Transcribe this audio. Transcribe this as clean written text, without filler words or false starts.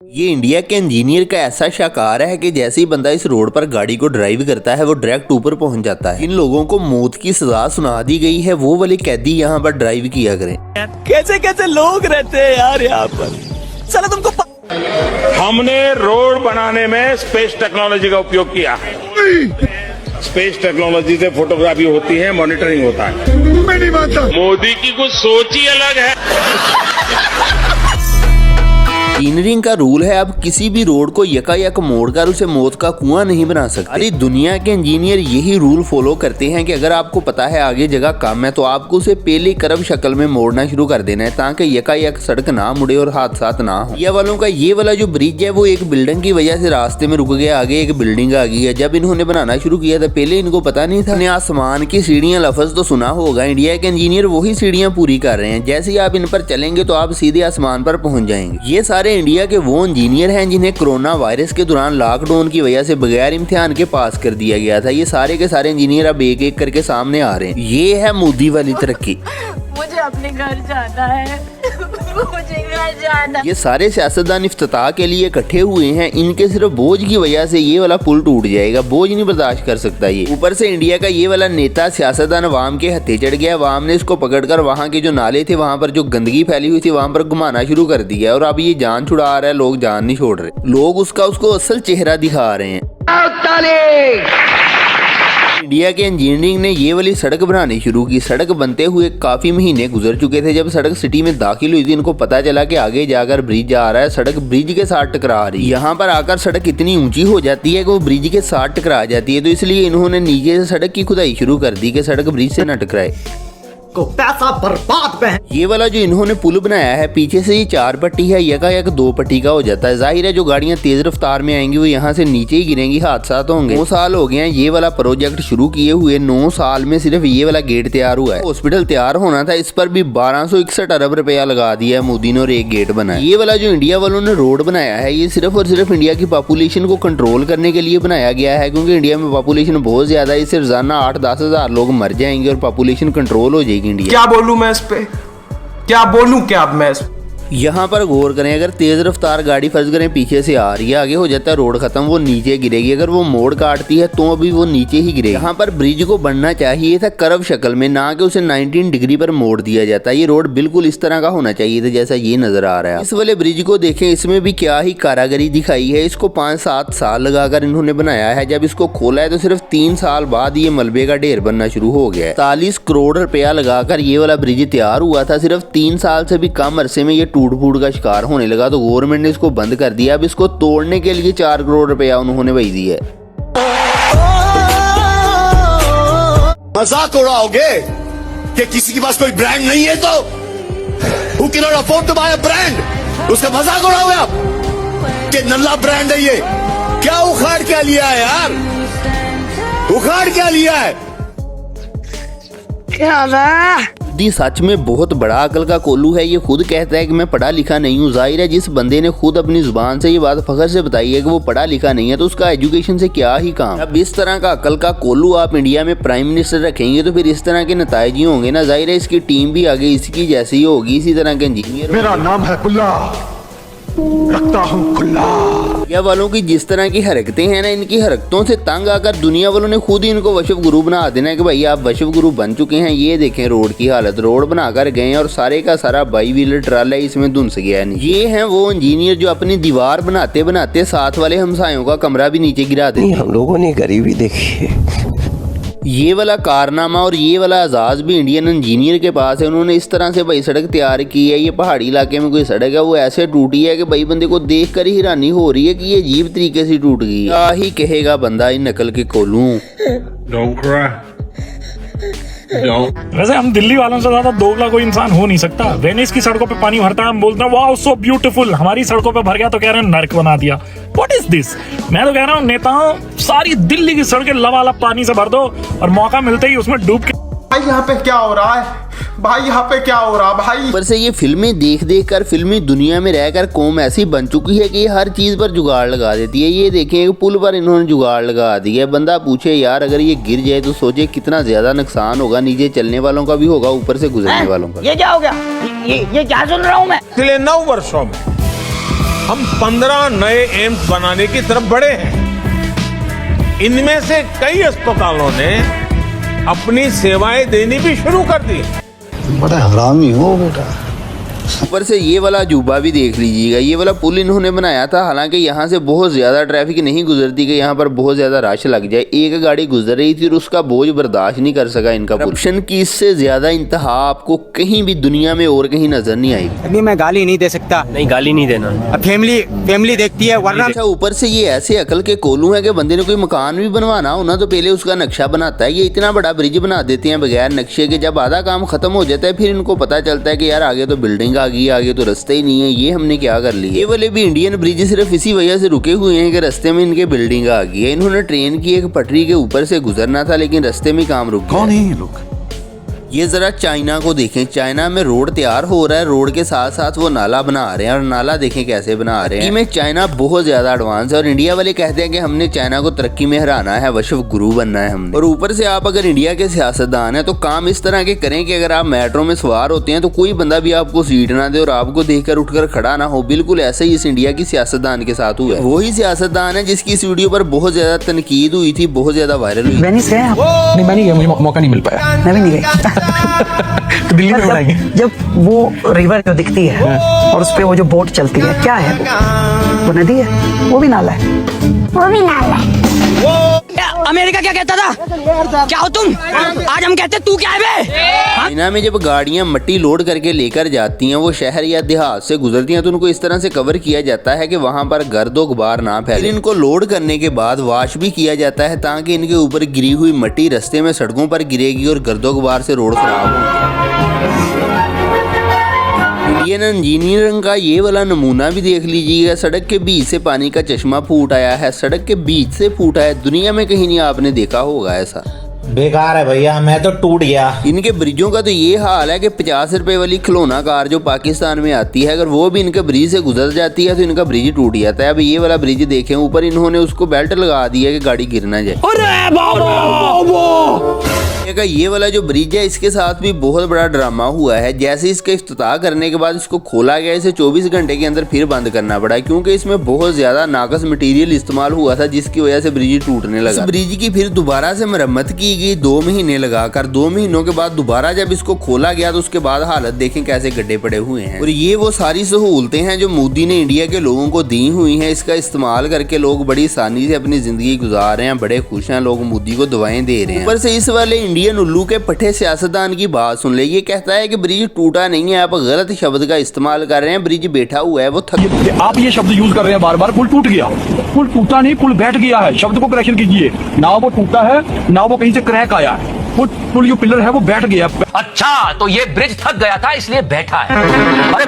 ये इंडिया के इंजीनियर का ऐसा शाकार है कि जैसे ही बंदा इस रोड पर गाड़ी को ड्राइव करता है वो डायरेक्ट ऊपर पहुंच जाता है। इन लोगों को मौत की सजा सुना दी गई है, वो वाले कैदी यहाँ पर ड्राइव किया करें। कैसे कैसे लोग रहते हैं यार यहाँ पर, साला तुमको हमने रोड बनाने में स्पेस टेक्नोलॉजी का उपयोग किया है। स्पेस टेक्नोलॉजी से फोटोग्राफी होती है, मॉनिटरिंग होता है। मैं नहीं मानता, मोदी की कुछ सोच ही अलग है। इंजीनियरिंग का रूल है, आप किसी भी रोड को यकायक मोड़कर उसे मौत का कुआं नहीं बना सकते। अरे दुनिया के इंजीनियर यही रूल फॉलो करते हैं कि अगर आपको पता है आगे जगह कम है तो आपको उसे पहले कर्व शक्ल में मोड़ना शुरू कर देना है ताकि यकायक सड़क ना मुड़े और हादसात ना हो। इंडिया वालों का ये वाला जो ब्रिज है वो एक बिल्डिंग की वजह से रास्ते में रुक गया, आगे एक बिल्डिंग आ गई है। जब इन्होंने बनाना शुरू किया था पहले इनको पता नहीं था। आसमान की सीढ़ियां लफ्ज तो सुना होगा, इंडिया के इंजीनियर वही सीढ़ियां पूरी कर रहे हैं। जैसे ही आप इन पर चलेंगे तो आप सीधे आसमान पर पहुंच जाएंगे। ये सारे इंडिया के वो इंजीनियर हैं जिन्हें कोरोना वायरस के दौरान लॉकडाउन की वजह से बगैर इम्तिहान के पास कर दिया गया था। ये सारे के सारे इंजीनियर अब एक एक करके सामने आ रहे हैं। ये है मोदी वाली तरक्की। मुझे अपने घर जाना है, मुझे घर जाना। ये सारे सियासतदान इफ्तिताह के लिए इकट्ठे हुए हैं, इनके सिर्फ बोझ की वजह से ये वाला पुल टूट जाएगा। बोझ नहीं बर्दाश्त कर सकता ये। ऊपर से इंडिया का ये वाला नेता सियासतदान अवाम के हत्थे चढ़ गया। अवाम ने इसको पकड़कर वहाँ के जो नाले थे वहाँ पर जो गंदगी फैली हुई थी वहाँ पर घुमाना शुरू कर दिया और अब ये जान छुड़ा रहा है। लोग जान नहीं छोड़ रहे, लोग उसको असल चेहरा दिखा रहे हैं। इंडिया के इंजीनियरिंग ने ये वाली सड़क बनानी शुरू की। सड़क बनते हुए काफी महीने गुजर चुके थे। जब सड़क सिटी में दाखिल हुई थी इनको पता चला कि आगे जाकर ब्रिज आ रहा है, सड़क ब्रिज के साथ टकरा रही है। यहाँ पर आकर सड़क इतनी ऊंची हो जाती है कि वो ब्रिज के साथ टकरा जाती है, तो इसलिए इन्होंने नीचे से सड़क की खुदाई शुरू कर दी कि सड़क ब्रिज से न टकराए। को पैसा बर्बाद पे है। ये वाला जो इन्होंने पुल बनाया है पीछे से ये 4 पट्टी है, यकायक 2 पट्टी का हो जाता है। जाहिर है जो गाड़ियां तेज रफ्तार में आएंगी वो यहाँ से नीचे ही गिरेंगी, हादसा तो होंगे। 9 साल हो गए हैं ये वाला प्रोजेक्ट शुरू किए हुए। 9 साल में सिर्फ ये वाला गेट तैयार हुआ है। हॉस्पिटल तैयार होना था, इस पर भी 1261 अरब रुपया लगा दिया है मोदी ने और एक गेट बनाया। ये वाला जो इंडिया वालों ने रोड बनाया है ये सिर्फ और सिर्फ इंडिया की पॉपुलेशन को कंट्रोल करने के लिए बनाया गया है, क्योंकि इंडिया में पॉपुलेशन बहुत ज्यादा है। इससे रोजाना 8-10 हजार लोग मर जाएंगे और पॉपुलेशन कंट्रोल हो जाएगी इंडिया। क्या बोलूं मैं इस पे, क्या बोलूं क्या अब मैं इस पे? यहाँ पर गौर करें, अगर तेज रफ्तार गाड़ी फर्ज करें पीछे से आ रही है, आगे हो जाता है रोड खत्म, वो नीचे गिरेगी। अगर वो मोड़ काटती है तो अभी वो नीचे ही गिरेगी। यहाँ पर ब्रिज को बनना चाहिए था कर्व शक्ल में, ना कि उसे 19 डिग्री पर मोड़ दिया जाता है। ये रोड बिल्कुल इस तरह का होना चाहिए था जैसा ये नजर आ रहा है। इस वाले ब्रिज को देखें, इसमें भी क्या ही कारागरी दिखाई है। इसको 5-7 साल लगाकर इन्होंने बनाया है। जब इसको खोला है तो सिर्फ 3 साल बाद ये मलबे का ढेर बनना शुरू हो गया है। 40 करोड़ रुपया लगाकर ये वाला ब्रिज तैयार हुआ था। सिर्फ 3 साल से भी कम अरसे में ये टूट फूट का शिकार होने लगा, तो गवर्नमेंट ने इसको बंद कर दिया। अब इसको तोड़ने के लिए 4 करोड़ रुपया उन्होंने भेज दिया है। मजाक उड़ाओगे कि किसी के पास कोई ब्रांड नहीं है तो who cannot afford to buy a brand, उसका मजाक उड़ाओगे आप कि नल्ला ब्रांड है ये? क्या उखाड़ क्या लिया है यार, उखाड़ क्या लिया है? मोदी सच में बहुत बड़ा अकल का कोल्लू है। ये खुद कहता है कि मैं पढ़ा लिखा नहीं हूँ। जाहिर है जिस बंदे ने खुद अपनी जुबान से ये बात फखर से बताई है कि वो पढ़ा लिखा नहीं है तो उसका एजुकेशन से क्या ही काम। अब इस तरह का अकल का कोल्लू आप इंडिया में प्राइम मिनिस्टर रखेंगे तो फिर इस तरह के नताइज ही होंगे ना। जाहिर है इसकी टीम भी आगे इसकी जैसी ही होगी, इसी तरह के इंजीनियर। मेरा नाम है खुल्ला, रखता हूँ खुल्ला। इंडिया वालों की जिस तरह की हरकतें हैं ना, इनकी हरकतों से तंग आकर दुनिया वालों ने खुद ही इनको वशव गुरु बना देना है कि भाई आप वशव गुरु बन चुके हैं। ये देखें रोड की हालत, रोड बनाकर गए और सारे का सारा बाई व्हीलर ट्राला इसमें धुंस गया नहीं। ये हैं वो इंजीनियर जो अपनी दीवार बनाते बनाते साथ वाले हमसायों का कमरा भी नीचे गिरा देते। हम लोगों ने गरीबी देखी है। ये वाला कारनामा और ये वाला एजाज भी इंडियन इंजीनियर के पास है। उन्होंने इस तरह से भाई सड़क तैयार की है। ये पहाड़ी इलाके में कोई सड़क है वो ऐसे टूटी है कि भाई बंदे को देख कर ही हैरानी हो रही है कि ये अजीब तरीके से टूट गई। क्या ही कहेगा बंदा इन नकल के कोलू। वैसे हम दिल्ली वालों से ज्यादा दोगला कोई इंसान हो नहीं सकता। वेनिस की सड़कों पे पानी भरता है, हम बोलते हैं वाओ सो ब्यूटीफुल। हमारी सड़कों पे भर गया तो कह रहे हैं नर्क बना दिया। What is this? मैं तो कह रहा हूँ नेताओं, सारी दिल्ली की सड़कें लबालब पानी से भर दो और मौका मिलते ही उसमें डूब के। भाई यहाँ पे क्या हो रहा है, भाई यहाँ पे क्या हो रहा है भाई? पर से ये फिल्में देख देख कर फिल्मी दुनिया में रहकर कौम ऐसी बन चुकी है कि ये हर चीज पर जुगाड़ लगा देती है। ये देखें पुल पर इन्होंने जुगाड़ लगा दिया है। बंदा पूछे यार अगर ये गिर जाए तो सोचे कितना ज्यादा नुकसान होगा, नीचे चलने वालों का भी होगा, ऊपर से गुजरने वालों का। ये क्या हो गया? ये क्या सुन रहा हूँ मैं? पिछले 9 वर्षों में हम 15 नए एम्स बनाने की तरफ बढ़े हैं। इनमें से कई अस्पतालों ने अपनी सेवाएं देनी भी शुरू कर दी। बड़ा हरामी हो बेटा। ऊपर से ये वाला अजूबा भी देख लीजिएगा। ये वाला पुल इन्होंने बनाया था, हालांकि यहाँ से बहुत ज़्यादा ट्रैफिक नहीं गुजरती कि यहाँ पर बहुत ज़्यादा रश लग जाए। एक गाड़ी गुजर रही थी और उसका बोझ बर्दाश्त नहीं कर सका इनका पुल। करप्शन की इससे ज़्यादा इंतहा आपको कहीं भी दुनिया में और कहीं नजर नहीं आई। अभी मैं गाली नहीं दे सकता। नहीं, गाली नहीं देना। अब फैमिली देखती है वरना। अच्छा, ऊपर से ये ऐसे अकल के कोलू है कि बंदे ने कोई मकान भी बनवाना हो ना तो पहले उसका नक्शा बनाता है। ये इतना बड़ा ब्रिज बना देते हैं बगैर नक्शे के। जब आधा काम खत्म हो जाता है फिर इनको पता चलता है कि यार आगे तो बिल्डिंग आ गई, आगे तो रास्ते ही नहीं है, ये हमने क्या कर लिया। ये वाले भी इंडियन ब्रिज सिर्फ इसी वजह से रुके हुए हैं कि रास्ते में इनके बिल्डिंग आ गई है। इन्होंने ट्रेन की एक पटरी के ऊपर से गुजरना था लेकिन रास्ते में काम रुक गया। कौन है ये लोग? ये जरा चाइना को देखें। चाइना में रोड तैयार हो रहा है, रोड के साथ साथ वो नाला बना रहे हैं और नाला देखें कैसे बना रहे हैं। में चाइना बहुत ज्यादा एडवांस है और इंडिया वाले कहते हैं कि हमने चाइना को तरक्की में हराना है, विश्व गुरु बनना है हमने। और ऊपर से आप अगर इंडिया के सियासतदान हैं तो काम इस तरह के करें कि अगर आप मेट्रो में सवार होते हैं तो कोई बंदा भी आपको सीट ना दे और आपको देखकर उठकर खड़ा ना हो। बिल्कुल ऐसे ही इस इंडिया की सियासतदान के साथ हुआ है। वही सियासतदान है जिसकी इस वीडियो पर बहुत ज्यादा तनकीद हुई थी, बहुत ज्यादा वायरल हुई। वेनिस गए आप? नहीं, मैं नहीं गया, मुझे मौका नहीं मिल पाया। मैं भी नहीं गई। तो दिल्ली में बनाएंगे। जब वो रिवर जो दिखती है और उस पे वो जो बोट चलती है, क्या है वो नदी है, वो भी नाला है, वो भी नाला है। अमेरिका क्या कहता था? क्या हो तुम? आज हम कहते तू क्या है बे? चाइना में जब गाड़ियां मट्टी लोड करके लेकर जाती हैं, वो शहर या देहात से गुजरती हैं तो उनको इस तरह से कवर किया जाता है कि वहां पर गर्दो गुबार ना फैले। इनको लोड करने के बाद वॉश भी किया जाता है ताकि इनके ऊपर गिरी हुई मट्टी रास्ते में सड़कों पर गिरेगी और गर्दो गुबार से रोड खराब होगी। इंडियन इंजीनियरिंग का ये वाला नमूना भी देख लीजिएगा। सड़क के बीच से पानी का चश्मा फूट आया है, सड़क के बीच से फूटा है। दुनिया में कहीं नहीं आपने देखा होगा ऐसा। बेकार है भैया, मैं तो टूट गया। इनके ब्रिजों का तो ये हाल है कि 50 रुपए वाली खिलौना कार जो पाकिस्तान में आती है, अगर वो भी इनके ब्रिज से गुजर जाती है तो इनका ब्रिज टूट जाता है। अब ये वाला ब्रिज देखें, ऊपर इन्होंने उसको बेल्ट लगा दिया कि गाड़ी गिर ना जाए। ये वाला जो ब्रिज है इसके साथ भी बहुत बड़ा ड्रामा हुआ है। जैसे इसका इफ्तिताह करने के बाद इसको खोला गया, इसे 24 घंटे के अंदर फिर बंद करना पड़ा क्योंकि इसमें बहुत ज्यादा नाकस मटेरियल इस्तेमाल हुआ था जिसकी वजह से ब्रिज टूटने लगा। इस ब्रिज की फिर दोबारा से मरम्मत की गई 2 महीने लगाकर। 2 महीनों के बाद दोबारा जब इसको खोला गया तो उसके बाद हालत देखें कैसे गड्ढे पड़े हुए हैं। और ये वो सारी सहूलतें हैं जो मोदी ने इंडिया के लोगों को दी हुई हैं। इसका इस्तेमाल करके लोग बड़ी आसानी से अपनी जिंदगी गुजार रहे हैं, बड़े खुश हैं, लोग मोदी को दुआएं दे रहे हैं। ऊपर से इस वाले इंडियन उल्लू के पट्टे सियासतदान की बात सुन ले। ये कहता है कि ब्रिज टूटा नहीं है, आप गलत शब्द का इस्तेमाल कर रहे हैं। ब्रिज बैठा हुआ है, वो थक। आप ये शब्द यूज कर रहे हैं बार बार, पुल टूट गया। पुल टूटा नहीं, पुल बैठ गया है। शब्द को करेक्शन कीजिए, ना वो टूटा है ना वो कहीं से क्रैक आया है। पुल जो पिलर है वो बैठ गया। अच्छा, तो ये ब्रिज थक गया था इसलिए बैठा है। अरे